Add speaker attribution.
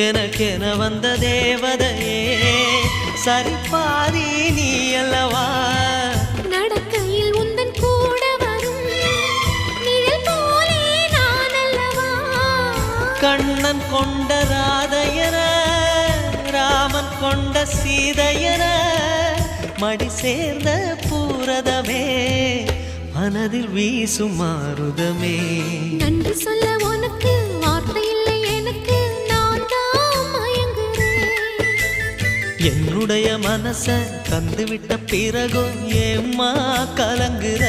Speaker 1: எனக்கென வந்த தேவதையே சரிபாதி நீ அல்லவா
Speaker 2: நடக்கையில் உந்தன் கூட வரும் நிழல் போலே நான் அல்லவா
Speaker 1: கண்ணன் கொண்ட ராதையர ராமன் கொண்ட சீதையர மடி சேர்ந்த பூரதமே மனதில் வீசும் மாருதமே
Speaker 2: நன்றி சொல்ல உனக்கு வார்த்தை இல்லை எனக்கு நான் தான் மயங்குறேன்
Speaker 1: என்னுடைய மனச தந்துவிட்ட பிறகும் ஏம்மா கலங்குற